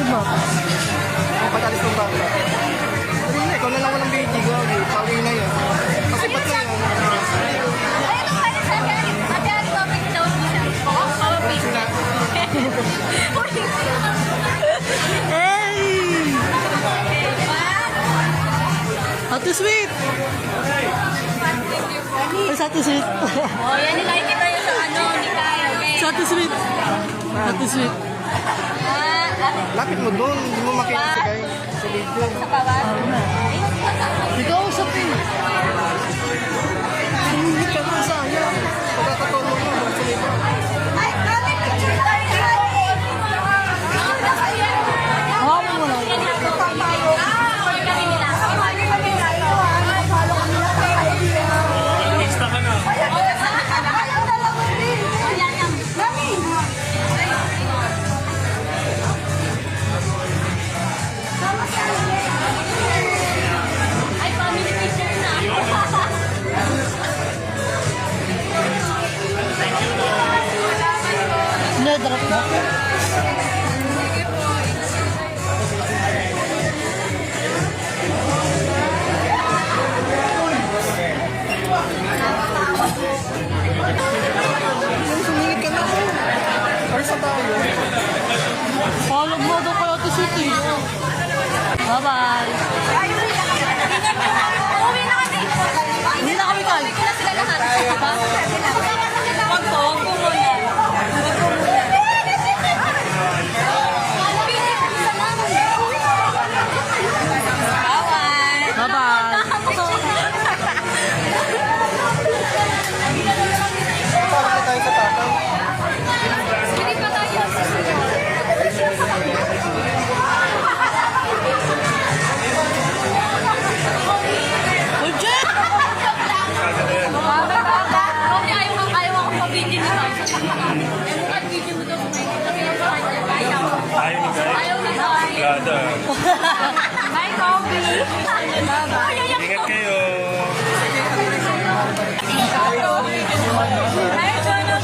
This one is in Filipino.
si Bob. Ang patalis ng bata. Sabi na, ikaw na lang walang baby. Gagi, pauwi na yun. Kasi ba't na yun? Hey! Ate Sweet! Ay, sa Ate Sweet. Oh, yan yung nakikita yun sa ano, ni Kai, okay? Sa Ate Sweet. Ate Sweet. Lapit mo doon. Hindi mo makita si Guy. Sa video. Sa bawat. Ikaw usapin. Hindi ka na sayang. Pagkakatulong mo, magsulit mo. Hawakan mo lang. Ay, family picture na. Nedrop mo. Sumingit ka na. Or sa tayo. Follow mo daw kay Ate Sweet eh. Bye-bye. Uwi na kami. Hindi na kami kay. Uwi na sila lahat. Diba? Wag po muna. Bye-bye. Bye-bye. Parang tayo sa tatay. Hindi pa tayo. Uy, Jen! Kasi ayaw ako pa-video ni Kai. At video mo daw kung may kita sa kanya. Ayaw ni Kai. Gada. Hi, Kobe. Ingat kayo. Hi, Jonathan.